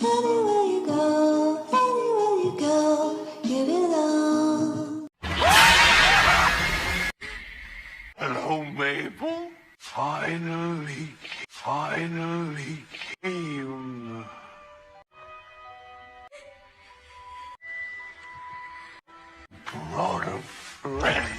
Anywhere you go, give it all. Hello, Mabel. Finally came. Brought a friend.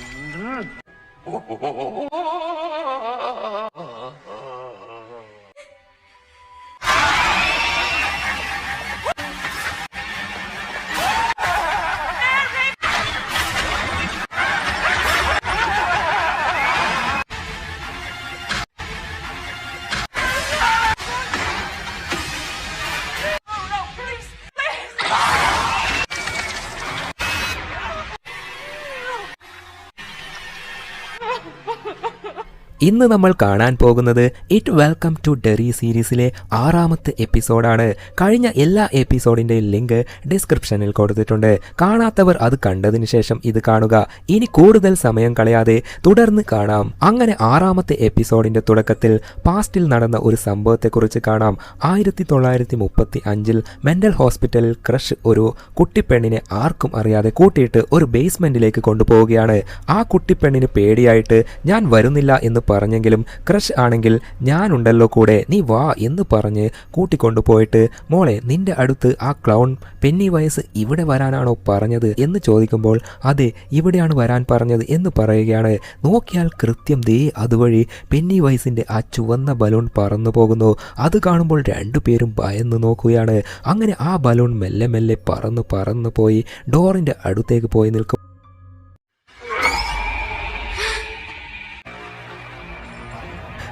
ഇന്ന് നമ്മൾ കാണാൻ പോകുന്നത് it welcome to ഡെറി സീരീസിലെ 6ാമത്തെ എപ്പിസോഡാണ്. കഴിഞ്ഞ എല്ലാ എപ്പിസോഡിൻ്റെയും ലിങ്ക് ഡിസ്ക്രിപ്ഷനിൽ കൊടുത്തിട്ടുണ്ട്. കാണാത്തവർ അത് കണ്ടതിന് ശേഷം ഇത് കാണുക. ഇനി കൂടുതൽ സമയം കളയാതെ തുടർന്ന് കാണാം. അങ്ങനെ 6ാമത്തെ എപ്പിസോഡിന്റെ തുടക്കത്തിൽ പാസ്റ്റിൽ നടന്ന ഒരു സംഭവത്തെക്കുറിച്ച് കാണാം. 1935 മെന്റൽ ഹോസ്പിറ്റലിൽ ക്രഷ് ഒരു കുട്ടിപ്പെണ്ണിനെ ആർക്കും അറിയാതെ കൂട്ടിയിട്ട് ഒരു ബേസ്മെന്റിലേക്ക് കൊണ്ടുപോവുകയാണ്. ആ കുട്ടിപ്പെണ്ണിന് പേടിയായിട്ട് ഞാൻ വരുന്നില്ല എന്ന് പറഞ്ഞെങ്കിലും ക്രഷ് ആണെങ്കിൽ ഞാനുണ്ടല്ലോ കൂടെ, നീ വാ എന്ന് പറഞ്ഞ് കൂട്ടിക്കൊണ്ടുപോയിട്ട് മോളെ നിന്റെ അടുത്ത് ആ ക്ലൗൺ പെന്നിവൈസ് ഇവിടെ വരാനാണോ പറഞ്ഞത് എന്ന് ചോദിക്കുമ്പോൾ അതെ ഇവിടെയാണ് വരാൻ പറഞ്ഞത് എന്ന് പറയുകയാണ്. നോക്കിയാൽ കൃത്യം ദേ അതുവഴി പെന്നിവൈസിന്റെ ആ ചുവന്ന ബലൂൺ പറന്നു പോകുന്നു. അത് കാണുമ്പോൾ രണ്ടുപേരും ഭയന്ന് നോക്കുകയാണ്. അങ്ങനെ ആ ബലൂൺ മെല്ലെ മെല്ലെ പറന്നു പോയി ഡോറിന്റെ അടുത്തേക്ക് പോയി നിൽക്കും.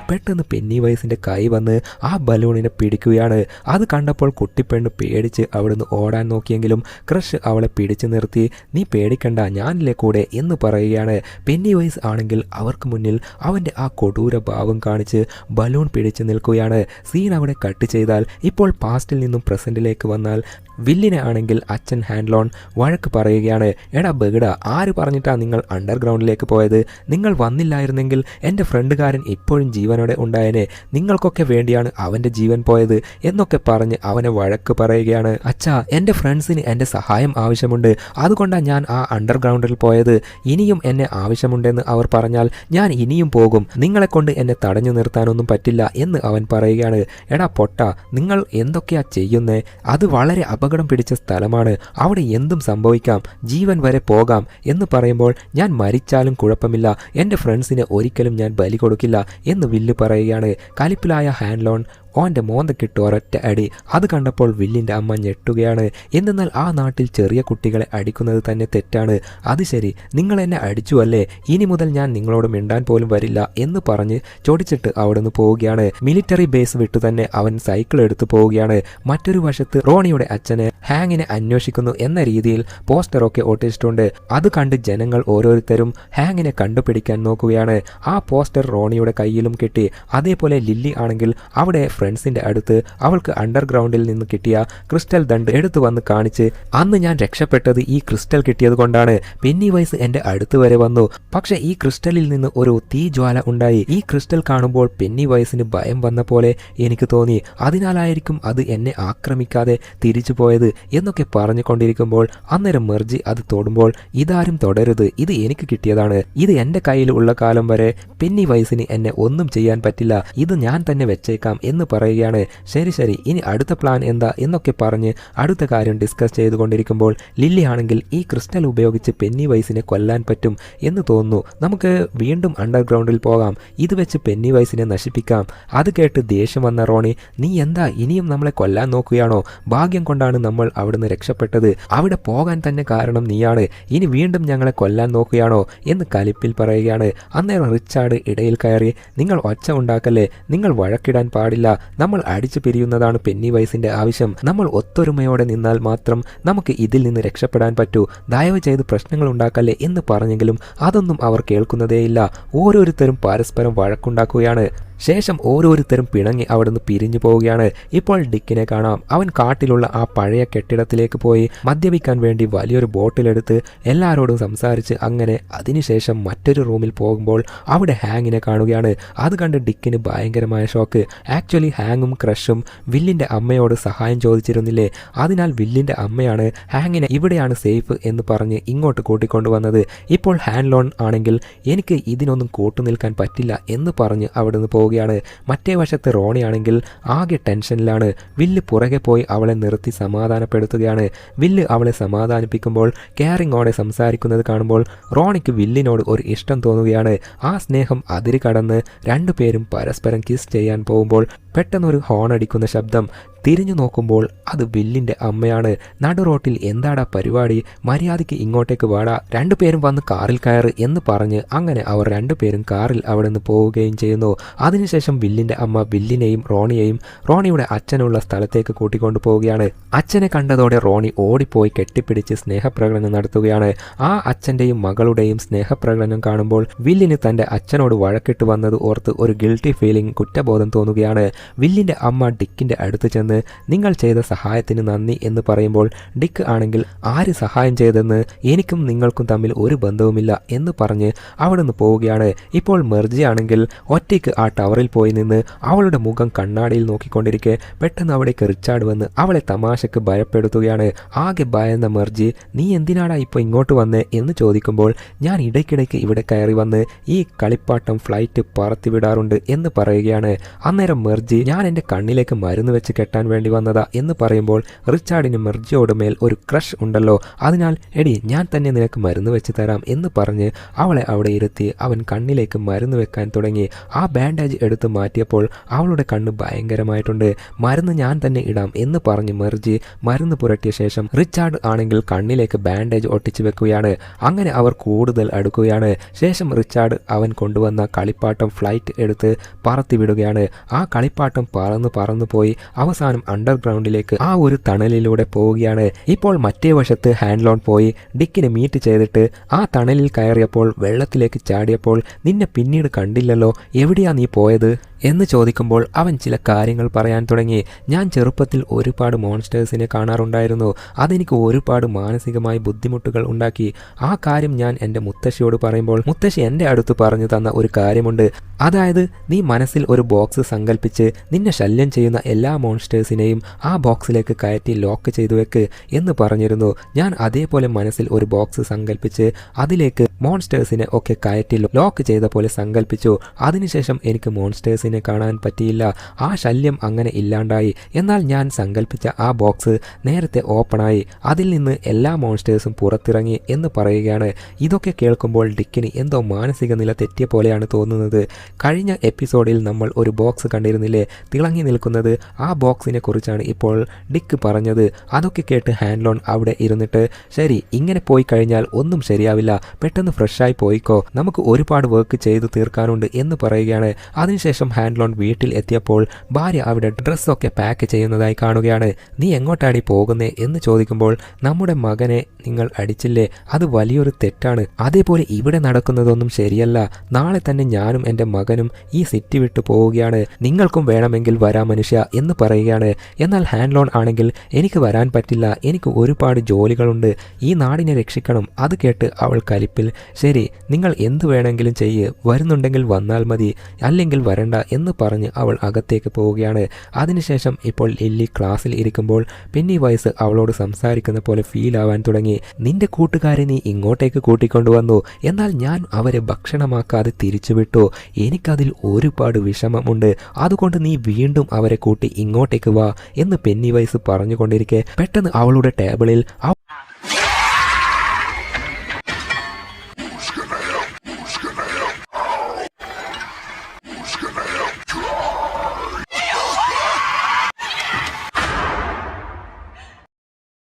പെട്ടെന്ന് പെന്നിവൈസിന്റെ കൈ വന്ന് ആ ബലൂണിനെ പിടിക്കുകയാണ്. അത് കണ്ടപ്പോൾ കുട്ടിപ്പെണ്ണ് പേടിച്ച് അവിടുന്ന് ഓടാൻ നോക്കിയെങ്കിലും ക്രഷ് അവളെ പിടിച്ചു നിർത്തി. നീ പേടിക്കണ്ട, ഞാനില്ലേ കൂടെ എന്ന് പറയുകയാണ്. പെന്നിവൈസ് ആണെങ്കിൽ അവർക്ക് മുന്നിൽ അവൻ്റെ ആ കൊടൂര ഭാവം കാണിച്ച് ബലൂൺ പിടിച്ചു നിൽക്കുകയാണ്. സീൻ അവിടെ കട്ട് ചെയ്താൽ ഇപ്പോൾ പാസ്റ്റിൽ നിന്നും പ്രസന്റിലേക്ക് വന്നാൽ വില്ലിനെ ആണെങ്കിൽ അച്ഛൻ ഹാൻഡ്ലോൺ വഴക്ക് പറയുകയാണ്. എടാ ബഗഡ, ആര് പറഞ്ഞിട്ടാ നിങ്ങൾ അണ്ടർഗ്രൗണ്ടിലേക്ക് പോയത്? നിങ്ങൾ വന്നില്ലായിരുന്നെങ്കിൽ എൻ്റെ ഫ്രണ്ടുകാരൻ ഇപ്പോഴും ജീവനോടെ ഉണ്ടായേനെ. നിങ്ങൾക്കൊക്കെ വേണ്ടിയാണ് അവൻ്റെ ജീവൻ പോയത് എന്നൊക്കെ പറഞ്ഞ് അവനെ വഴക്ക് പറയുകയാണ്. അച്ഛാ, എൻ്റെ ഫ്രണ്ട്സിന് എൻ്റെ സഹായം ആവശ്യമുണ്ട്, അതുകൊണ്ടാണ് ഞാൻ ആ അണ്ടർഗ്രൗണ്ടിൽ പോയത്. ഇനിയും എന്നെ ആവശ്യമുണ്ടെന്ന് അവർ പറഞ്ഞാൽ ഞാൻ ഇനിയും പോകും. നിങ്ങളെ കൊണ്ട് എന്നെ തടഞ്ഞു നിർത്താനൊന്നും പറ്റില്ല എന്ന് അവൻ പറയുകയാണ്. എടാ പൊട്ട, നിങ്ങൾ എന്തൊക്കെയാ ചെയ്യുന്നേ? അത് വളരെ അപകടം പിടിച്ച സ്ഥലമാണ്, അവിടെ എന്തും സംഭവിക്കാം, ജീവൻ വരെ പോകാം എന്ന് പറയുമ്പോൾ ഞാൻ മരിച്ചാലും കുഴപ്പമില്ല, എൻ്റെ ഫ്രണ്ട്സിനെ ഒരിക്കലും ഞാൻ ബലി കൊടുക്കില്ല എന്ന് വില്ല് പറയുകയാണ്. കലിപ്പിലായ ഹാൻഡ്ലോൺ ഓൻ്റെ മോന്തക്കിട്ട് ഒരൊറ്റ അടി. അത് കണ്ടപ്പോൾ വില്ലിൻ്റെ അമ്മ ഞെട്ടുകയാണ്. എന്നാൽ ആ നാട്ടിൽ ചെറിയ കുട്ടികളെ അടിക്കുന്നത് തന്നെ തെറ്റാണ്. അത് ശരി, നിങ്ങൾ എന്നെ അടിച്ചു അല്ലേ, ഇനി മുതൽ ഞാൻ നിങ്ങളോട് മിണ്ടാൻ പോലും വരില്ല എന്ന് പറഞ്ഞ് ചൊടിച്ചിട്ട് അവിടെ നിന്ന് പോവുകയാണ്. മിലിറ്ററി ബേസ് വിട്ടു തന്നെ അവൻ സൈക്കിൾ എടുത്തു പോവുകയാണ്. മറ്റൊരു വശത്ത് റോണിയുടെ അച്ഛന് ഹാങ്ങിനെ അന്വേഷിക്കുന്നു എന്ന രീതിയിൽ പോസ്റ്ററൊക്കെ ഒട്ടിച്ചിട്ടുണ്ട്. അത് കണ്ട് ജനങ്ങൾ ഓരോരുത്തരും ഹാങ്ങിനെ കണ്ടുപിടിക്കാൻ നോക്കുകയാണ്. ആ പോസ്റ്റർ റോണിയുടെ കയ്യിലും കിട്ടി. അതേപോലെ ലില്ലി ആണെങ്കിൽ അവിടെ ഫ്രണ്ട്സിന്റെ അടുത്ത് അവൾക്ക് അണ്ടർഗ്രൗണ്ടിൽ നിന്ന് കിട്ടിയ ക്രിസ്റ്റൽ ദണ്ട് എടുത്തു വന്ന് കാണിച്ച് അന്ന് ഞാൻ രക്ഷപ്പെട്ടത് ഈ ക്രിസ്റ്റൽ കിട്ടിയത് കൊണ്ടാണ്. പെന്നിവൈസ് എന്റെ അടുത്ത് വരെ വന്നു, പക്ഷെ ഈ ക്രിസ്റ്റലിൽ നിന്ന് ഒരു തീജ്വാല ഉണ്ടായി. ഈ ക്രിസ്റ്റൽ കാണുമ്പോൾ പെന്നിവൈസിന് ഭയം വന്ന പോലെ എനിക്ക് തോന്നി, അതിനാലായിരിക്കും അത് എന്നെ ആക്രമിക്കാതെ തിരിച്ചു പോയത് എന്നൊക്കെ പറഞ്ഞുകൊണ്ടിരിക്കുമ്പോൾ അന്നേരം മെർജി അത് തൊടുമ്പോൾ ഇതാരും തൊടരുത്, ഇത് എനിക്ക് കിട്ടിയതാണ്, ഇത് എന്റെ കയ്യിൽ ഉള്ള കാലം വരെ പെന്നിവൈസിന് എന്നെ ഒന്നും ചെയ്യാൻ പറ്റില്ല, ഇത് ഞാൻ തന്നെ വെച്ചേക്കാം എന്ന് പറയുകയാണ്. ശരി ശരി, ഇനി അടുത്ത പ്ലാൻ എന്താ എന്നൊക്കെ പറഞ്ഞ് അടുത്ത കാര്യം ഡിസ്കസ് ചെയ്തുകൊണ്ടിരിക്കുമ്പോൾ ലില്ലി ആണെങ്കിൽ ഈ ക്രിസ്റ്റൽ ഉപയോഗിച്ച് പെന്നിവൈസിനെ കൊല്ലാൻ പറ്റും എന്ന് തോന്നുന്നു, നമുക്ക് വീണ്ടും അണ്ടർഗ്രൗണ്ടിൽ പോകാം, ഇത് വെച്ച് പെന്നിവൈസിനെ നശിപ്പിക്കാം. അത് കേട്ട് ദേഷ്യം വന്ന റോണി, നീ എന്താ ഇനിയും നമ്മളെ കൊല്ലാൻ നോക്കുകയാണോ? ഭാഗ്യം കൊണ്ടാണ് നമ്മൾ അവിടുന്ന് രക്ഷപ്പെട്ടത്, അവിടെ പോകാൻ തന്നെ കാരണം നീയാണ്, ഇനി വീണ്ടും ഞങ്ങളെ കൊല്ലാൻ നോക്കുകയാണോ എന്ന് കലിപ്പിൽ പറയുകയാണ്. അന്നേരം റിച്ചാർഡ് ഇടയിൽ കയറി, നിങ്ങൾ ഒച്ച ഉണ്ടാക്കല്ലേ, നിങ്ങൾ വഴക്കിടാൻ പാടില്ല, നമ്മൾ അടിച്ചു പിരിയുന്നതാണ് പെന്നിവൈസിന്റെ ആവശ്യം, നമ്മൾ ഒത്തൊരുമയോടെ നിന്നാൽ മാത്രം നമുക്ക് ഇതിൽ നിന്ന് രക്ഷപ്പെടാൻ പറ്റൂ, ദയവ് ചെയ്ത് പ്രശ്നങ്ങൾ ഉണ്ടാക്കല്ലേ എന്ന് പറഞ്ഞെങ്കിലും അതൊന്നും അവർ കേൾക്കുന്നതേയില്ല. ഓരോരുത്തരും പരസ്പരം വഴക്കുണ്ടാക്കുകയാണ്. ശേഷം ഓരോരുത്തരും പിണങ്ങി അവിടുന്ന് പിരിഞ്ഞു പോവുകയാണ്. ഇപ്പോൾ ഡിക്കിനെ കാണാം. അവൻ കാട്ടിലുള്ള ആ പഴയ കെട്ടിടത്തിലേക്ക് പോയി മദ്യപിക്കാൻ വേണ്ടി വലിയൊരു ബോട്ടിലെടുത്ത് എല്ലാവരോടും സംസാരിച്ച് അങ്ങനെ അതിനുശേഷം മറ്റൊരു റൂമിൽ പോകുമ്പോൾ അവിടെ ഹാങ്ങിനെ കാണുകയാണ്. അത് കണ്ട് ഡിക്കിന് ഭയങ്കരമായ ഷോക്ക്. ആക്ച്വലി ഹാങ്ങും ക്രഷും വില്ലിൻ്റെ അമ്മയോട് സഹായം ചോദിച്ചിരുന്നില്ലേ? അതിനാൽ വില്ലിൻ്റെ അമ്മയാണ് ഹാങ്ങിനെ ഇവിടെയാണ് സേഫ് എന്ന് പറഞ്ഞ് ഇങ്ങോട്ട് കൂട്ടിക്കൊണ്ടുവന്നത്. ഇപ്പോൾ ഹാൻലോൺ ആണെങ്കിൽ എനിക്ക് ഇതിനൊന്നും കൂട്ടുനിൽക്കാൻ പറ്റില്ല എന്ന് പറഞ്ഞ് അവിടുന്ന് പോവുകയാണ്. മറ്റേ വശത്ത് റോണി ആണെങ്കിൽ ആകെ ടെൻഷനിലാണ്. വില്ല് പുറകെ പോയി അവളെ നിർത്തി സമാധാനപ്പെടുത്തുകയാണ്. വില്ല് അവളെ സമാധാനിപ്പിക്കുമ്പോൾ കെയറിങ്ങോടെ സംസാരിക്കുന്നത് കാണുമ്പോൾ റോണിക്ക് വില്ലിനോട് ഒരു ഇഷ്ടം തോന്നുകയാണ്. ആ സ്നേഹം അതിര് കടന്ന് രണ്ടുപേരും പരസ്പരം കിസ് ചെയ്യാൻ പോകുമ്പോൾ പെട്ടെന്നൊരു ഹോൺ അടിക്കുന്ന ശബ്ദം. തിരിഞ്ഞു നോക്കുമ്പോൾ അത് വില്ലിൻ്റെ അമ്മയാണ്. നടുറോട്ടിൽ എന്താടാ പരിപാടി, മര്യാദയ്ക്ക് ഇങ്ങോട്ടേക്ക് വാടാ, രണ്ടുപേരും വന്ന് കാറിൽ കയറ് എന്ന് പറഞ്ഞ് അങ്ങനെ അവർ രണ്ടുപേരും കാറിൽ അവിടെ നിന്ന് പോവുകയും ചെയ്യുന്നു. അതിനുശേഷം വില്ലിൻ്റെ അമ്മ വില്ലിനെയും റോണിയെയും റോണിയുടെ അച്ഛനുള്ള സ്ഥലത്തേക്ക് കൂട്ടിക്കൊണ്ടു പോവുകയാണ്. അച്ഛനെ കണ്ടതോടെ റോണി ഓടിപ്പോയി കെട്ടിപ്പിടിച്ച് സ്നേഹപ്രകടനം നടത്തുകയാണ്. ആ അച്ഛൻ്റെയും മകളുടെയും സ്നേഹപ്രകടനം കാണുമ്പോൾ വില്ലിന് തൻ്റെ അച്ഛനോട് വഴക്കിട്ട് വന്നത് ഓർത്ത് ഒരു ഗിൽട്ടി ഫീലിംഗ്, കുറ്റബോധം തോന്നുകയാണ്. വില്ലിൻ്റെ അമ്മ ഡിക്കിൻ്റെ അടുത്ത് ചെന്ന് നിങ്ങൾ ചെയ്ത സഹായത്തിന് നന്ദി എന്ന് പറയുമ്പോൾ ഡിക്ക് ആണെങ്കിൽ ആര് സഹായം ചെയ്തെന്ന് എനിക്കും നിങ്ങൾക്കും തമ്മിൽ ഒരു ബന്ധവുമില്ല എന്ന് പറഞ്ഞ് അവിടെ നിന്ന് പോവുകയാണ്. ഇപ്പോൾ മെർജി ആണെങ്കിൽ ഒറ്റയ്ക്ക് ആ ടവറിൽ പോയി നിന്ന് അവളുടെ മുഖം കണ്ണാടിയിൽ നോക്കിക്കൊണ്ടിരിക്കെ പെട്ടെന്ന് അവിടേക്ക് റിച്ചാർഡ് വന്ന് അവളെ തമാശക്ക് ഭയപ്പെടുത്തുകയാണ്. ആകെ ഭയന്ന മെർജി നീ എന്തിനാടാ ഇപ്പോൾ ഇങ്ങോട്ട് വന്നേ എന്ന് ചോദിക്കുമ്പോൾ ഞാൻ ഇടയ്ക്കിടയ്ക്ക് ഇവിടെ കയറി വന്ന് ഈ കളിപ്പാട്ടം ഫ്ലൈറ്റ് പറത്തിവിടാറുണ്ട് എന്ന് പറയുകയാണ്. അന്നേരം മെർജി ഞാൻ എൻ്റെ കണ്ണിലേക്ക് മരുന്ന് വെച്ച് കെട്ടാൻ വേണ്ടി വന്നതാ എന്ന് പറയുമ്പോൾ റിച്ചാർഡിന് മെർജിയോട് മേൽ ഒരു ക്രഷ് ഉണ്ടല്ലോ, അതിനാൽ എടി ഞാൻ തന്നെ നിനക്ക് മരുന്ന് വെച്ച് തരാം എന്ന് പറഞ്ഞ് അവളെ അവിടെ ഇരുത്തി അവൻ കണ്ണിലേക്ക് മരുന്ന് വെക്കാൻ തുടങ്ങി. ആ ബാൻഡേജ് എടുത്ത് മാറ്റിയപ്പോൾ അവളുടെ കണ്ണ് ഭയങ്കരമായിട്ടുണ്ട്. മരുന്ന് ഞാൻ തന്നെ ഇടാം എന്ന് പറഞ്ഞ് മെർജി മരുന്ന് പുരട്ടിയ ശേഷം റിച്ചാർഡ് ആണെങ്കിൽ കണ്ണിലേക്ക് ബാൻഡേജ് ഒട്ടിച്ചു വെക്കുകയാണ്. അങ്ങനെ അവർ കൂടുതൽ അടുക്കുകയാണ്. ശേഷം റിച്ചാർഡ് അവൻ കൊണ്ടുവന്ന കളിപ്പാട്ടം ഫ്ലൈറ്റ് എടുത്ത് പറത്തിവിടുകയാണ്. ആ കളിപ്പാട്ടം പറന്നു പോയി അവസാനം അണ്ടർഗ്രൗണ്ടിലേക്ക് ആ ഒരു ടണലിലൂടെ പോവുകയാണ്. ഇപ്പോൾ മറ്റേ വശത്ത് ഹാൻഡ്ലോൺ പോയി ഡിക്കിനെ മീറ്റ് ചെയ്തിട്ട് ആ ടണലിൽ കയറിയപ്പോൾ വെള്ളത്തിലേക്ക് ചാടിയപ്പോൾ നിന്നെ പിന്നീട് കണ്ടില്ലല്ലോ, എവിടെയാ നീ പോയത് എന്ന് ചോദിക്കുമ്പോൾ അവൻ ചില കാര്യങ്ങൾ പറയാൻ തുടങ്ങി. ഞാൻ ചെറുപ്പത്തിൽ ഒരുപാട് മോൺസ്റ്റേഴ്സിനെ കാണാറുണ്ടായിരുന്നു. അതെനിക്ക് ഒരുപാട് മാനസികമായി ബുദ്ധിമുട്ടുകൾ ഉണ്ടാക്കി. ആ കാര്യം ഞാൻ എൻ്റെ മുത്തശ്ശിയോട് പറയുമ്പോൾ മുത്തശ്ശി എൻ്റെ അടുത്ത് പറഞ്ഞു തന്ന ഒരു കാര്യമുണ്ട്. അതായത് നീ മനസ്സിൽ ഒരു ബോക്സ് സങ്കല്പിച്ച് നിന്നെ ശല്യം ചെയ്യുന്ന എല്ലാ മോൺസ്റ്റേഴ്സിനെയും ആ ബോക്സിലേക്ക് കയറ്റി ലോക്ക് ചെയ്തു വെക്ക് എന്ന് പറഞ്ഞിരുന്നു. ഞാൻ അതേപോലെ മനസ്സിൽ ഒരു ബോക്സ് സങ്കല്പിച്ച് അതിലേക്ക് മോൺസ്റ്റേഴ്സിനെ ഒക്കെ കയറ്റി ലോക്ക് ചെയ്ത പോലെ സങ്കല്പിച്ചു. അതിനുശേഷം എനിക്ക് മോൺസ്റ്റേഴ്സിനെ കാണാൻ പറ്റിയില്ല. ആ ശല്യം അങ്ങനെ ഇല്ലാണ്ടായി. എന്നാൽ ഞാൻ സങ്കല്പിച്ച ആ ബോക്സ് നേരത്തെ ഓപ്പണായി. അതിൽ നിന്ന് എല്ലാ മോൺസ്റ്റേഴ്സും പുറത്തിറങ്ങി എന്ന് പറയുകയാണ്. ഇതൊക്കെ കേൾക്കുമ്പോൾ ഡിക്കിന് എന്തോ മാനസിക നില തെറ്റിയ പോലെയാണ് തോന്നുന്നത്. കഴിഞ്ഞ എപ്പിസോഡിൽ നമ്മൾ ഒരു ബോക്സ് കണ്ടിരുന്നില്ലേ, തിളങ്ങി നിൽക്കുന്നത്? ആ ബോക്സിനെ കുറിച്ചാണ് ഇപ്പോൾ ഡിക്ക് പറഞ്ഞത്. അതൊക്കെ കേട്ട് ഹാൻഡ്ലോൺ അവിടെ ഇരുന്നിട്ട് ശരി, ഇങ്ങനെ പോയി കഴിഞ്ഞാൽ ഒന്നും ശരിയാവില്ല, പെട്ടെന്ന് ഫ്രഷായി പോയിക്കോ, നമുക്ക് ഒരുപാട് വർക്ക് ചെയ്തു തീർക്കാനുണ്ട് എന്ന് പറയുകയാണ്. അതിനുശേഷം ഹാൻഡ്ലോൺ വീട്ടിൽ എത്തിയപ്പോൾ ഭാര്യ അവിടെ ഡ്രസ്സൊക്കെ പാക്ക് ചെയ്യുന്നതായി കാണുകയാണ്. നീ എങ്ങോട്ടാടി പോകുന്നേ എന്ന് ചോദിക്കുമ്പോൾ നമ്മുടെ മകനെ നിങ്ങൾ അടിച്ചില്ലേ, അത് വലിയൊരു തെറ്റാണ്. അതേപോലെ ഇവിടെ നടക്കുന്നതൊന്നും ശരിയല്ല. നാളെ തന്നെ ഞാനും എൻ്റെ മകനും ഈ സിറ്റി വിട്ടു പോവുകയാണ്. നിങ്ങൾക്കും വേണമെങ്കിൽ വരാം മനുഷ്യ എന്ന് പറയുകയാണ്. എന്നാൽ ഹാൻഡ്ലോൺ ആണെങ്കിൽ എനിക്ക് വരാൻ പറ്റില്ല, എനിക്ക് ഒരുപാട് ജോലികളുണ്ട്, ഈ നാടിനെ രക്ഷിക്കണം. അത് കേട്ട് അവൾ കലിപ്പിൽ ശരി, നിങ്ങൾ എന്ത് വേണമെങ്കിലും ചെയ്യ്, വരുന്നുണ്ടെങ്കിൽ വന്നാൽ മതി, അല്ലെങ്കിൽ വരണ്ട എന്ന് പറഞ്ഞ് അവൾ അകത്തേക്ക് പോവുകയാണ്. അതിനുശേഷം ഇപ്പോൾ ലില്ലി ക്ലാസ്സിൽ ഇരിക്കുമ്പോൾ പെന്നി വൈസ് അവളോട് സംസാരിക്കുന്ന പോലെ ഫീൽ ആവാൻ തുടങ്ങി. നിന്റെ കൂട്ടുകാരെ നീ ഇങ്ങോട്ടേക്ക് കൂട്ടിക്കൊണ്ടുവന്നു, എന്നാൽ ഞാൻ അവരെ ഭക്ഷണമാക്കാതെ തിരിച്ചുവിട്ടു. എനിക്കതിൽ ഒരുപാട് വിഷമമുണ്ട്. അതുകൊണ്ട് നീ വീണ്ടും അവരെ കൂട്ടി ഇങ്ങോട്ടേക്ക് വാ എന്ന് പെന്നി വൈസ് പറഞ്ഞുകൊണ്ടിരിക്കെ പെട്ടെന്ന് അവളുടെ ടേബിളിൽ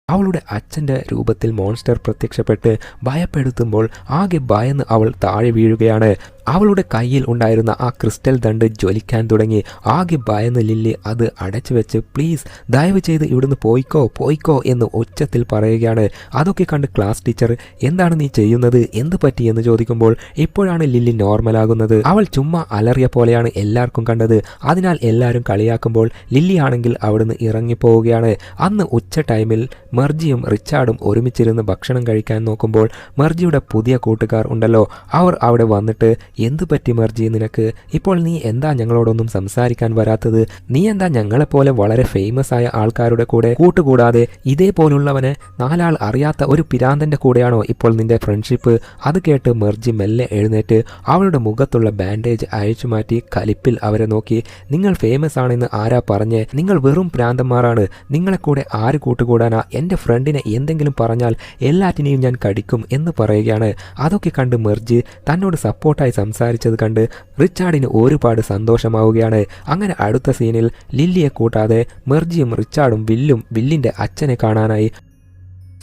അവളുടെ അച്ഛൻ്റെ രൂപത്തിൽ മോൺസ്റ്റർ പ്രത്യക്ഷപ്പെട്ട് ഭയപ്പെടുത്തുമ്പോൾ ആകെ ഭയന്ന് അവൾ താഴെ വീഴുകയാണ്. അവളുടെ കയ്യിൽ ഉണ്ടായിരുന്ന ആ ക്രിസ്റ്റൽ ദണ്ട് ജ്വലിക്കാൻ തുടങ്ങി. ആകെ ഭയന്ന് ലില്ലി അത് അടച്ചു വെച്ച് പ്ലീസ് ദയവ് ചെയ്ത് ഇവിടുന്ന് പോയിക്കോ എന്ന് ഉച്ചത്തിൽ പറയുകയാണ്. അതൊക്കെ കണ്ട് ക്ലാസ് ടീച്ചർ എന്താണ് നീ ചെയ്യുന്നത്, എന്ത് പറ്റി എന്ന് ചോദിക്കുമ്പോൾ ഇപ്പോഴാണ് ലില്ലി നോർമലാകുന്നത്. അവൾ ചുമ്മാ അലറിയ പോലെയാണ് എല്ലാവർക്കും കണ്ടത്. അതിനാൽ എല്ലാവരും കളിയാക്കുമ്പോൾ ലില്ലി ആണെങ്കിൽ അവിടുന്ന് ഇറങ്ങിപ്പോവുകയാണ്. അന്ന് ഉച്ച ടൈമിൽ മെർജിയും റിച്ചാർഡും ഒരുമിച്ചിരുന്ന് ഭക്ഷണം കഴിക്കാൻ നോക്കുമ്പോൾ മെർജിയുടെ പുതിയ കൂട്ടുകാർ ഉണ്ടല്ലോ, അവർ അവിടെ വന്നിട്ട് എന്ത് പറ്റി മെർജി നിനക്ക്, ഇപ്പോൾ നീ എന്താ ഞങ്ങളോടൊന്നും സംസാരിക്കാൻ വരാത്തത്, നീ എന്താ ഞങ്ങളെപ്പോലെ വളരെ ഫേമസ് ആയ ആൾക്കാരുടെ കൂടെ കൂട്ടുകൂടാതെ ഇതേപോലുള്ളവനെ നാലാൾ അറിയാത്ത ഒരു പിരാന്തന്റെ കൂടെയാണോ ഇപ്പോൾ നിന്റെ ഫ്രണ്ട്ഷിപ്പ്. അത് കേട്ട് മെർജി മെല്ലെ എഴുന്നേറ്റ് അവളുടെ മുഖത്തുള്ള ബാൻഡേജ് അഴിച്ചു മാറ്റി കലിപ്പിൽ അവരെ നോക്കി. നിങ്ങൾ ഫേമസ് ആണെന്ന് ആരാ പറഞ്ഞേ, നിങ്ങൾ വെറും പ്രാന്തന്മാരാണ്, നിങ്ങളെ കൂടെ ആര് കൂട്ടുകൂടാനാ, എൻ്റെ ഫ്രണ്ടിനെ എന്തെങ്കിലും പറഞ്ഞാൽ എല്ലാറ്റിനെയും ഞാൻ കടിക്കും എന്ന് പറയുകയാണ്. അതൊക്കെ കണ്ട് മെർജി തന്നോട് സപ്പോർട്ടായി സംസാരിച്ചത് കണ്ട് റിച്ചാർഡിന് ഒരുപാട് സന്തോഷമാവുകയാണ്. അങ്ങനെ അടുത്ത സീനിൽ ലില്ലിയെ കൂട്ടാതെ മെർജിയും റിച്ചാർഡും വില്ലിൻ്റെ അച്ഛനെ കാണാനായി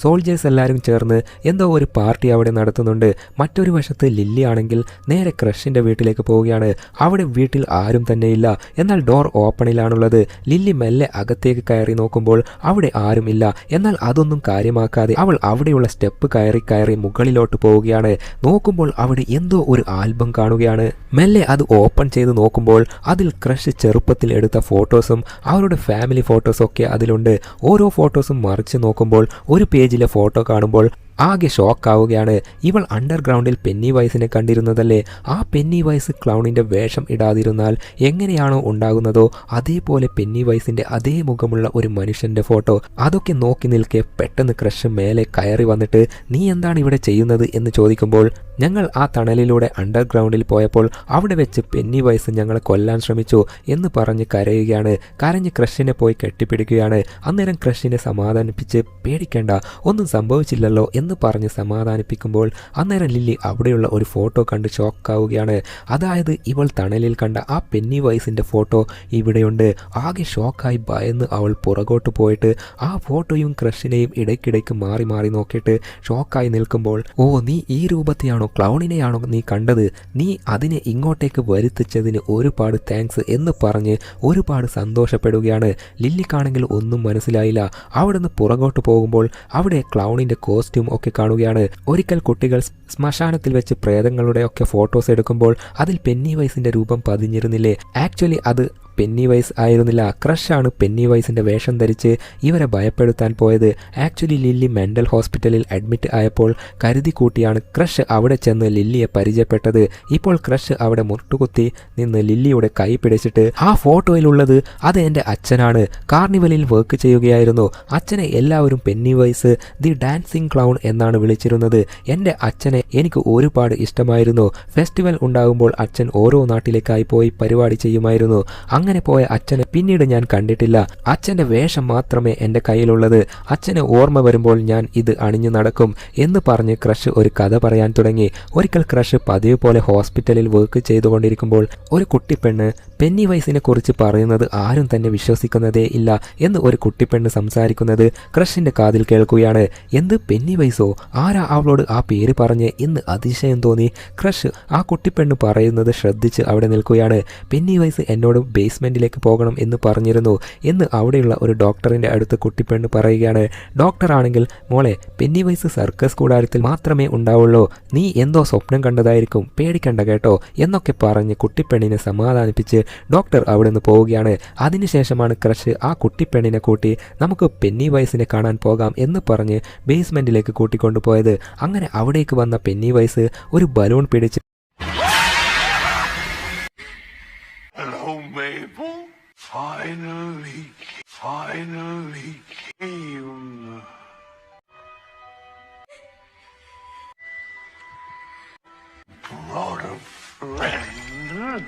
സോൾജേഴ്സ് എല്ലാവരും ചേർന്ന് എന്തോ ഒരു പാർട്ടി അവിടെ നടത്തുന്നുണ്ട്. മറ്റൊരു വശത്ത് ലില്ലി ആണെങ്കിൽ നേരെ ക്രഷിൻ്റെ വീട്ടിലേക്ക് പോവുകയാണ്. അവിടെ വീട്ടിൽ ആരും തന്നെയില്ല. എന്നാൽ ഡോർ ഓപ്പണിലാണുള്ളത്. ലില്ലി മെല്ലെ അകത്തേക്ക് കയറി നോക്കുമ്പോൾ അവിടെ ആരും ഇല്ല. എന്നാൽ അതൊന്നും കാര്യമാക്കാതെ അവൾ അവിടെയുള്ള സ്റ്റെപ്പ് കയറി മുകളിലോട്ട് പോവുകയാണ്. നോക്കുമ്പോൾ അവിടെ എന്തോ ഒരു ആൽബം കാണുകയാണ്. മെല്ലെ അത് ഓപ്പൺ ചെയ്ത് നോക്കുമ്പോൾ അതിൽ ക്രഷ് ചെറുപ്പത്തിൽ എടുത്ത ഫോട്ടോസും അവരുടെ ഫാമിലി ഫോട്ടോസൊക്കെ അതിലുണ്ട്. ഓരോ ഫോട്ടോസും മറിച്ച് നോക്കുമ്പോൾ ഒരു പേജിലെ ഫോട്ടോ കാണുമ്പോൾ ആകെ ഷോക്കാവുകയാണ്. ഇവൾ അണ്ടർഗ്രൗണ്ടിൽ പെന്നി വൈസിനെ കണ്ടിരുന്നതല്ലേ, ആ പെന്നി വൈസ് ക്ലൗണിൻ്റെ വേഷം ഇടാതിരുന്നാൽ എങ്ങനെയാണോ ഉണ്ടാകുന്നതോ അതേപോലെ പെന്നി വൈസിൻ്റെ അതേ മുഖമുള്ള ഒരു മനുഷ്യൻ്റെ ഫോട്ടോ. അതൊക്കെ നോക്കി നിൽക്കെ പെട്ടെന്ന് ക്രഷ് മേലെ കയറി വന്നിട്ട് നീ എന്താണ് ഇവിടെ ചെയ്യുന്നത് എന്ന് ചോദിക്കുമ്പോൾ ഞങ്ങൾ ആ തണലിലൂടെ അണ്ടർഗ്രൗണ്ടിൽ പോയപ്പോൾ അവിടെ വെച്ച് പെന്നി വൈസ് ഞങ്ങളെ കൊല്ലാൻ ശ്രമിച്ചു എന്ന് പറഞ്ഞ് കരയുകയാണ്. കരഞ്ഞ് ക്രഷിനെ പോയി കെട്ടിപ്പിടിക്കുകയാണ്. അന്നേരം ക്രഷിനെ സമാധാനിപ്പിച്ച് പേടിക്കേണ്ട, ഒന്നും സംഭവിച്ചില്ലല്ലോ എന്ന് പറഞ്ഞ് സമാധാനിപ്പിക്കുമ്പോൾ അന്നേരം ലില്ലി അവിടെയുള്ള ഒരു ഫോട്ടോ കണ്ട് ഷോക്കാവുകയാണ്. അതായത് ഇവൾ തണലിൽ കണ്ട ആ പെന്നി വൈസിൻ്റെ ഫോട്ടോ ഇവിടെയുണ്ട്. ആകെ ഷോക്കായി ഭയന്ന് അവൾ പുറകോട്ട് പോയിട്ട് ആ ഫോട്ടോയും ക്രഷിനെയും ഇടയ്ക്കിടയ്ക്ക് മാറി മാറി നോക്കിയിട്ട് ഷോക്കായി നിൽക്കുമ്പോൾ ഓ നീ ഈ രൂപത്തെയാണോ, ക്ലൗണിനെയാണോ നീ കണ്ടത്, നീ അതിനെ ഇങ്ങോട്ടേക്ക് വരുത്തിച്ചതിന് ഒരുപാട് താങ്ക്സ് എന്ന് പറഞ്ഞ് ഒരുപാട് സന്തോഷപ്പെടുകയാണ്. ലില്ലിക്കാണെങ്കിൽ ഒന്നും മനസ്സിലായില്ല. അവിടുന്ന് പുറകോട്ട് പോകുമ്പോൾ അവിടെ ക്ലൗണിൻ്റെ കോസ്റ്റ്യൂം ഒക്കെ കാണുകയാണ്. ഒരിക്കൽ കുട്ടികൾ ശ്മശാനത്തിൽ വെച്ച് പ്രേതങ്ങളുടെ ഒക്കെ ഫോട്ടോസ് എടുക്കുമ്പോൾ അതിൽ പെന്നി വൈസിൻ്റെ രൂപം പതിഞ്ഞിരുന്നില്ലേ, ആക്ച്വലി അത് പെന്നി വൈസ് ആയിരുന്നില്ല, ക്രഷാണ് പെന്നി വൈസിൻ്റെ വേഷം ധരിച്ച് ഇവരെ ഭയപ്പെടുത്താൻ പോയത്. ആക്ച്വലി ലില്ലി മെൻ്റൽ ഹോസ്പിറ്റലിൽ അഡ്മിറ്റ് ആയപ്പോൾ കരുതി കൂട്ടിയാണ് ക്രഷ് അവിടെ ചെന്ന് ലില്ലിയെ പരിചയപ്പെട്ടത്. ഇപ്പോൾ ക്രഷ് അവിടെ മുട്ടുകുത്തി നിന്ന് ലില്ലിയുടെ കൈ പിടിച്ചിട്ട് ആ ഫോട്ടോയിലുള്ളത് അത് എൻ്റെ അച്ഛനാണ്, കാർണിവലിൽ വർക്ക് ചെയ്യുകയായിരുന്നു, അച്ഛനെ എല്ലാവരും Pennywise the dancing clown എന്നാണ് വിളിച്ചിരുന്നത്, എൻ്റെ അച്ഛനെ എനിക്ക് ഒരുപാട് ഇഷ്ടമായിരുന്നു, ഫെസ്റ്റിവൽ ഉണ്ടാകുമ്പോൾ അച്ഛൻ ഓരോ നാട്ടിലേക്കായി പോയി പരിപാടി ചെയ്യുമായിരുന്നു, അങ്ങനെ പോയ അച്ഛനെ പിന്നീട് ഞാൻ കണ്ടിട്ടില്ല, അച്ഛൻ്റെ വേഷം മാത്രമേ എൻ്റെ കയ്യിലുള്ളത്, അച്ഛന് ഓർമ്മ വരുമ്പോൾ ഞാൻ ഇത് അണിഞ്ഞു നടക്കും എന്ന് പറഞ്ഞ് ക്രഷ് ഒരു കഥ പറയാൻ തുടങ്ങി. ഒരിക്കൽ ക്രഷ് പതിവ് പോലെ ഹോസ്പിറ്റലിൽ വർക്ക് ചെയ്തുകൊണ്ടിരിക്കുമ്പോൾ ഒരു കുട്ടിപ്പെണ്ണ് പെന്നി വൈസിനെ കുറിച്ച് പറയുന്നത് ആരും തന്നെ വിശ്വസിക്കുന്നതേ ഇല്ല എന്ന് ഒരു കുട്ടിപ്പെണ്ണ് സംസാരിക്കുന്നത് ക്രഷിൻ്റെ കാതിൽ കേൾക്കുകയാണ്. എന്ത് പെന്നി വൈസോ, ആരാ അവളോട് ആ പേര് പറഞ്ഞ് എന്ന് അതിശയം തോന്നി. ക്രഷ് ആ കുട്ടിപ്പെണ്ണ് പറയുന്നത് ശ്രദ്ധിച്ച് അവിടെ നിൽക്കുകയാണ്. പെന്നി വൈസ് എന്നോട് ബേസ്മെൻറ്റിലേക്ക് പോകണം എന്ന് പറഞ്ഞിരുന്നു എന്ന് അവിടെയുള്ള ഒരു ഡോക്ടറിൻ്റെ അടുത്ത് കുട്ടിപ്പെണ്ണ് പറയുകയാണ്. ഡോക്ടറാണെങ്കിൽ മോളെ പെന്നി വൈസ് സർക്കസ് കൂടാരത്തിൽ മാത്രമേ ഉണ്ടാവുള്ളൂ, നീ എന്തോ സ്വപ്നം കണ്ടതായിരിക്കും, പേടിക്കണ്ട കേട്ടോ എന്നൊക്കെ പറഞ്ഞ് കുട്ടിപ്പെണ്ണിനെ സമാധാനിപ്പിച്ച് ഡോക്ടർ അവിടെ നിന്ന് പോവുകയാണ്. അതിനുശേഷമാണ് ക്രഷ് ആ കുട്ടിപ്പെണ്ണിനെ കൂട്ടി നമുക്ക് പെന്നി വൈസിനെ കാണാൻ പോകാം എന്ന് പറഞ്ഞ് ബേസ്മെൻറ്റിലേക്ക് കൂട്ടിക്കൊണ്ടുപോയത്. അങ്ങനെ അവിടേക്ക് വന്ന പെന്നി വൈസ് ഒരു ബലൂൺ പിടിച്ച് Hello, Mabel. Finally came. Brought a friend.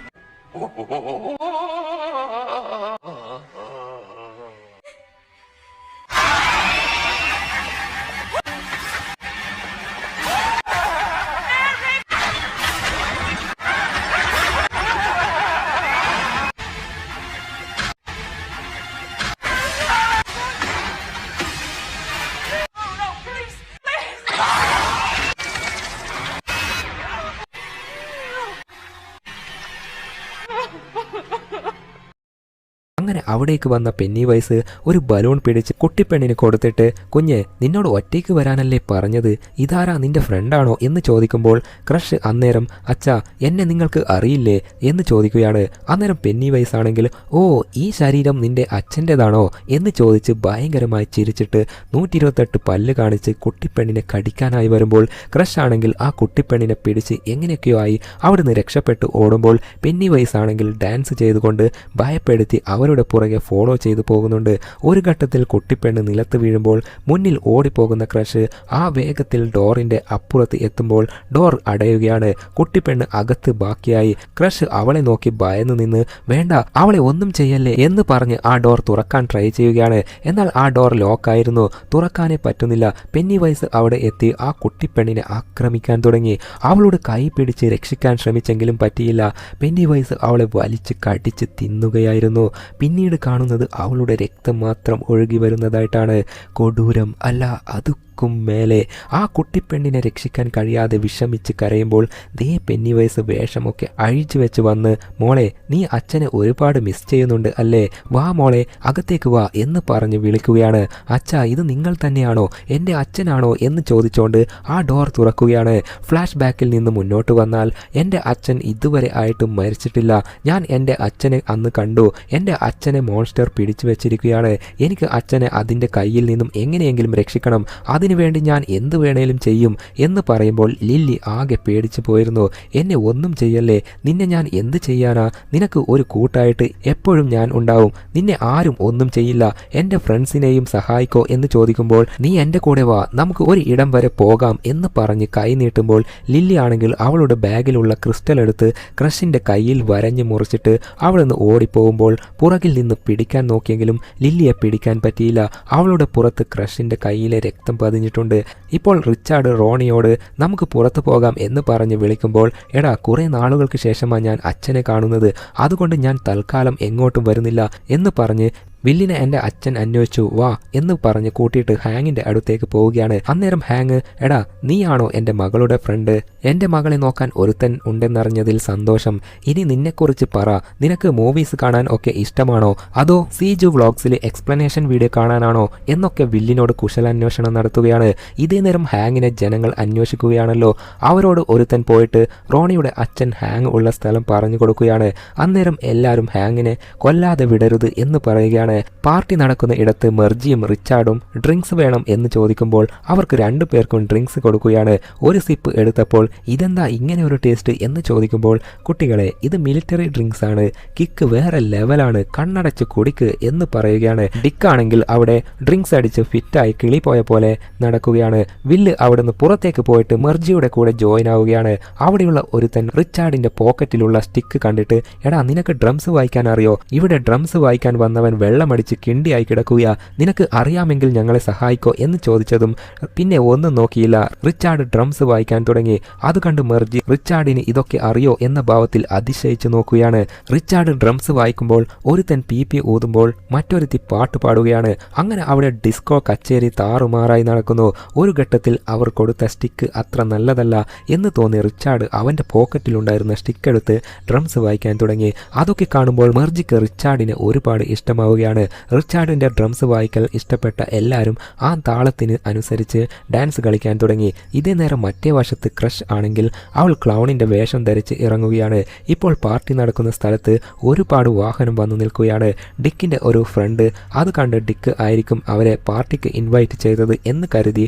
അവിടേക്ക് വന്ന പെന്നി വൈസ് ഒരു ബലൂൺ പിടിച്ച് കുട്ടിപ്പെണ്ണിന് കൊടുത്തിട്ട് കുഞ്ഞ് നിന്നോട് ഒറ്റയ്ക്ക് വരാനല്ലേ പറഞ്ഞത്, ഇതാരാ നിന്റെ ഫ്രണ്ടാണോ എന്ന് ചോദിക്കുമ്പോൾ ക്രഷ് അന്നേരം അച്ഛാ എന്നെ നിങ്ങൾക്ക് അറിയില്ലേ എന്ന് ചോദിക്കുകയാണ്. അന്നേരം പെന്നി വൈസ് ആണെങ്കിൽ ഓ ഈ ശരീരം നിന്റെ അച്ഛൻ്റെതാണോ എന്ന് ചോദിച്ച് ഭയങ്കരമായി ചിരിച്ചിട്ട് 128 പല്ല് കാണിച്ച് കുട്ടിപ്പെണ്ണിനെ കടിക്കാനായി വരുമ്പോൾ ക്രഷ് ആണെങ്കിൽ ആ കുട്ടിപ്പെണ്ണിനെ പിടിച്ച് എങ്ങനെയൊക്കെയോ ആയി അവിടുന്ന് രക്ഷപ്പെട്ട് ഓടുമ്പോൾ പെന്നി വൈസ് ആണെങ്കിൽ ഡാൻസ് ചെയ്തുകൊണ്ട് ഭയപ്പെടുത്തി അവരുടെ പുറകെ ഫോളോ ചെയ്തു പോകുന്നുണ്ട്. ഒരു ഘട്ടത്തിൽ കുട്ടിപ്പെണ്ണ് നിലത്ത് വീഴുമ്പോൾ മുന്നിൽ ഓടിപ്പോകുന്ന ക്രഷ് ആ വേഗത്തിൽ ഡോറിന്റെ അപ്പുറത്ത് എത്തുമ്പോൾ ഡോർ അടയുകയാണ്. കുട്ടിപ്പെണ്ണ് അകത്ത് ബാക്കിയായി. ക്രഷ് അവളെ നോക്കി ഭയന്നു നിന്ന് വേണ്ട അവളെ ഒന്നും ചെയ്യല്ലേ എന്ന് പറഞ്ഞ് ആ ഡോർ തുറക്കാൻ ട്രൈ ചെയ്യുകയാണ്. എന്നാൽ ആ ഡോർ ലോക്കായിരുന്നു, തുറക്കാനേ പറ്റുന്നില്ല. പെന്നി വൈസ് അവിടെ എത്തി ആ കുട്ടിപ്പെണ്ണിനെ ആക്രമിക്കാൻ തുടങ്ങി. അവളുടെ കൈ പിടിച്ച് രക്ഷിക്കാൻ ശ്രമിച്ചെങ്കിലും പറ്റിയില്ല. പെന്നി വൈസ് അവളെ വലിച്ച് കടിച്ച് തിന്നുകയായിരുന്നു. പിന്നീട് കാണുന്നത് അവളുടെ രക്തം മാത്രം ഒഴുകി വരുന്നതായിട്ടാണ്. കൊടൂരം അല്ല അതുക്കും മേലെ ആ കുട്ടിപ്പെണ്ണിനെ രക്ഷിക്കാൻ കഴിയാതെ വിഷമിച്ച് കരയുമ്പോൾ ദേ പെന്നി വൈസ് വേഷമൊക്കെ അഴിച്ചു വെച്ച് വന്ന് മോളെ നീ അച്ഛനെ ഒരുപാട് മിസ് ചെയ്യുന്നുണ്ട് അല്ലേ, വാ മോളെ അകത്തേക്ക് വാ എന്ന് പറഞ്ഞ് വിളിക്കുകയാണ്. അച്ഛാ ഇത് നിങ്ങൾ തന്നെയാണോ, എൻ്റെ അച്ഛനാണോ എന്ന് ചോദിച്ചുകൊണ്ട് ആ ഡോർ തുറക്കുകയാണ്. ഫ്ലാഷ് ബാക്കിൽ നിന്ന് മുന്നോട്ട് വന്നാൽ എൻ്റെ അച്ഛൻ ഇതുവരെ ആയിട്ടും മരിച്ചിട്ടില്ല. ഞാൻ എൻ്റെ അച്ഛനെ അന്ന് കണ്ടു. എൻ്റെ അച്ഛനെ മോൺസ്റ്റർ പിടിച്ചു വെച്ചിരിക്കുകയാണ്. എനിക്ക് അച്ഛനെ അതിൻ്റെ കയ്യിൽ നിന്നും എങ്ങനെയെങ്കിലും രക്ഷിക്കണം. അതിനുവേണ്ടി ഞാൻ എന്ത് വേണേലും ചെയ്യും എന്ന് പറയുമ്പോൾ ലില്ലി ആകെ പേടിച്ചു പോയിരുന്നു. എന്നെ ഒന്നും ചെയ്യല്ലേ, നിന്നെ ഞാൻ എന്ത് ചെയ്യാനാ, നിനക്ക് ഒരു കൂട്ടായിട്ട് എപ്പോഴും ഞാൻ ഉണ്ടാവും, നിന്നെ ആരും ഒന്നും ചെയ്യില്ല, എൻ്റെ ഫ്രണ്ട്സിനെയും സഹായിക്കോ എന്ന് ചോദിക്കുമ്പോൾ നീ എൻ്റെ കൂടെ വാ നമുക്ക് ഒരു ഇടം വരെ പോകാം എന്ന് പറഞ്ഞ് കൈ നീട്ടുമ്പോൾ ലില്ലി ആണെങ്കിൽ അവളുടെ ബാഗിലുള്ള ക്രിസ്റ്റൽ എടുത്ത് ക്രഷിൻ്റെ കയ്യിൽ വരഞ്ഞ് മുറിച്ചിട്ട് അവിടെ നിന്ന് ഓടിപ്പോകുമ്പോൾ പുറകിൽ നിന്ന് പിടിക്കാൻ നോക്കിയെങ്കിലും ലില്ലിയെ പിടിക്കാൻ പറ്റിയില്ല. അവളുടെ പുറത്ത് ക്രഷിൻ്റെ കയ്യിലെ രക്തം പതിഞ്ഞിട്ടുണ്ട്. ഇപ്പോൾ റിച്ചാർഡ് റോണിയോട് നമുക്ക് പുറത്തു പോകാം എന്ന് പറഞ്ഞ് വിളിക്കുമ്പോൾ എടാ കുറേ നാളുകൾക്ക് ശേഷമാണ് ഞാൻ അച്ഛനെ കാണുന്നത്, അതുകൊണ്ട് ഞാൻ തൽക്കാലം എങ്ങോട്ടും വരുന്നില്ല എന്ന് പറഞ്ഞ് വില്ലിനെ എൻ്റെ അച്ഛൻ അന്വേഷിച്ചു വാ എന്ന് പറഞ്ഞ് കൂട്ടിയിട്ട് ഹാങ്ങിൻ്റെ അടുത്തേക്ക് പോവുകയാണ്. അന്നേരം ഹാങ് എടാ നീയാണോ എൻ്റെ മകളുടെ ഫ്രണ്ട്, എൻ്റെ മകളെ നോക്കാൻ ഒരുത്തൻ ഉണ്ടെന്നറിഞ്ഞതിൽ സന്തോഷം. ഇനി നിന്നെക്കുറിച്ച് പറ, നിനക്ക് മൂവീസ് കാണാൻ ഒക്കെ ഇഷ്ടമാണോ അതോ സീജു വ്ളോഗ്സിൽ എക്സ്പ്ലനേഷൻ വീഡിയോ കാണാനാണോ എന്നൊക്കെ വില്ലിനോട് കുശലാന്വേഷണം നടത്തുകയാണ്. ഇതേ നേരം ഹാങ്ങിനെ ജനങ്ങൾ അന്വേഷിക്കുകയാണല്ലോ. അവരോട് ഒരുത്തൻ പോയിട്ട് റോണിയുടെ അച്ഛൻ ഹാങ് ഉള്ള സ്ഥലം പറഞ്ഞു കൊടുക്കുകയാണ്. അന്നേരം എല്ലാവരും ഹാങ്ങിനെ കൊല്ലാതെ വിടരുത് എന്ന് പറയുകയാണ്. പാർട്ടി നടക്കുന്ന ഇടത്ത് മെർജിയും റിച്ചാർഡും ഡ്രിങ്ക്സ് വേണം എന്ന് ചോദിക്കുമ്പോൾ അവർക്ക് 2 പേർക്കും ഡ്രിങ്ക്സ് കൊടുക്കുകയാണ്. ഒരു സിപ്പ് എടുത്തപ്പോൾ ഇതെന്താ ഇങ്ങനെ ഒരു ടേസ്റ്റ് എന്ന് ചോദിക്കുമ്പോൾ കുട്ടികളെ ഇത് മിലിറ്ററി ഡ്രിങ്ക്സ് ആണ്, കിക്ക് വേറെ ലെവലാണ്, കണ്ണടച്ച് കുടിക്ക് എന്ന് പറയുകയാണ്. ഡിക്കാണെങ്കിൽ അവിടെ ഡ്രിങ്ക്സ് അടിച്ച് ഫിറ്റായി കിളി പോയ പോലെ നടക്കുകയാണ്. വില്ല് അവിടെ നിന്ന് പുറത്തേക്ക് പോയിട്ട് മെർജിയുടെ കൂടെ ജോയിൻ ആവുകയാണ്. അവിടെയുള്ള ഒരുത്തൻ റിച്ചാർഡിന്റെ പോക്കറ്റിലുള്ള സ്റ്റിക്ക് കണ്ടിട്ട് എടാ നിനക്ക് ഡ്രംസ് വായിക്കാൻ അറിയോ, ഇവിടെ ഡ്രംസ് വായിക്കാൻ വന്നവൻ വെള്ളമടിച്ച് കിണ്ടിയായി കിടക്കുക, നിനക്ക് അറിയാമെങ്കിൽ ഞങ്ങളെ സഹായിക്കോ എന്ന് ചോദിച്ചതും പിന്നെ ഒന്നും നോക്കിയില്ല, റിച്ചാർഡ് ഡ്രംസ് വായിക്കാൻ തുടങ്ങി. അത് കണ്ട് മെർജി റിച്ചാർഡിന് ഇതൊക്കെ അറിയോ എന്ന ഭാവത്തിൽ അതിശയിച്ചു നോക്കുകയാണ്. റിച്ചാർഡ് ഡ്രംസ് വായിക്കുമ്പോൾ ഒരുത്തൻ പി ഊതുമ്പോൾ മറ്റൊരുത്തി പാട്ട് പാടുകയാണ്. അങ്ങനെ അവിടെ ഡിസ്കോ കച്ചേരി താറുമാറായി നടക്കുന്നു. ഒരു ഘട്ടത്തിൽ അവർ കൊടുത്ത സ്റ്റിക്ക് അത്ര നല്ലതല്ല എന്ന് തോന്നി റിച്ചാർഡ് അവൻ്റെ പോക്കറ്റിലുണ്ടായിരുന്ന സ്റ്റിക്ക് എടുത്ത് ഡ്രംസ് വായിക്കാൻ തുടങ്ങി. അതൊക്കെ കാണുമ്പോൾ മെർജിക്ക് റിച്ചാർഡിനെ ഒരുപാട് ഇഷ്ടമാവുകയാണ്. റിച്ചാർഡിന്റെ ഡ്രംസ് വായിക്കൽ ഇഷ്ടപ്പെട്ട എല്ലാവരും ആ താളത്തിന് അനുസരിച്ച് ഡാൻസ് കളിക്കാൻ തുടങ്ങി. ഇതേ നേരം മറ്റേ വശത്ത് ക്രഷ് ആണെങ്കിൽ അവൾ ക്ലൗണിന്റെ വേഷം ധരിച്ച് ഇറങ്ങുകയാണ്. ഇപ്പോൾ പാർട്ടി നടക്കുന്ന സ്ഥലത്ത് ഒരുപാട് വാഹനം വന്നു നിൽക്കുകയാണ്. ഡിക്കിന്റെ ഒരു ഫ്രണ്ട് അത് കണ്ട് ഡിക്ക് ആയിരിക്കും അവരെ പാർട്ടിക്ക് ഇൻവൈറ്റ് ചെയ്തത് എന്ന് കരുതി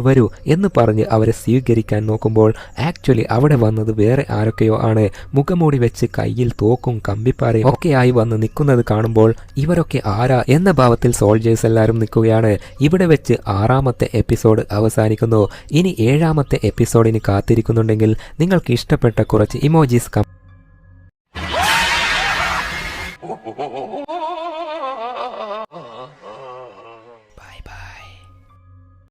വരൂ എന്ന് പറഞ്ഞ് അവരെ സ്വീകരിക്കാൻ നോക്കുമ്പോൾ ആക്ച്വലി അവിടെ വന്നത് വേറെ ആരൊക്കെയോ ആണ്. മുഖമൂടി വെച്ച് കയ്യിൽ തോക്കും കമ്പിപ്പാറയും ഒക്കെയായി വന്ന് നിൽക്കുന്നത് കാണുമ്പോൾ ഇവരൊക്കെ ആരാ എന്ന ഭാവത്തിൽ സോൾജേഴ്സ് എല്ലാവരും നിൽക്കുകയാണ്. ഇവിടെ വെച്ച് 6ാമത്തെ എപ്പിസോഡ് അവസാനിക്കുന്നു. ഇനി 7ാമത്തെ എപ്പിസോഡിന് കാത്തിരിക്കുന്നുണ്ടെങ്കിൽ നിങ്ങൾക്ക് ഇഷ്ടപ്പെട്ട കുറച്ച് ഇമോജീസ്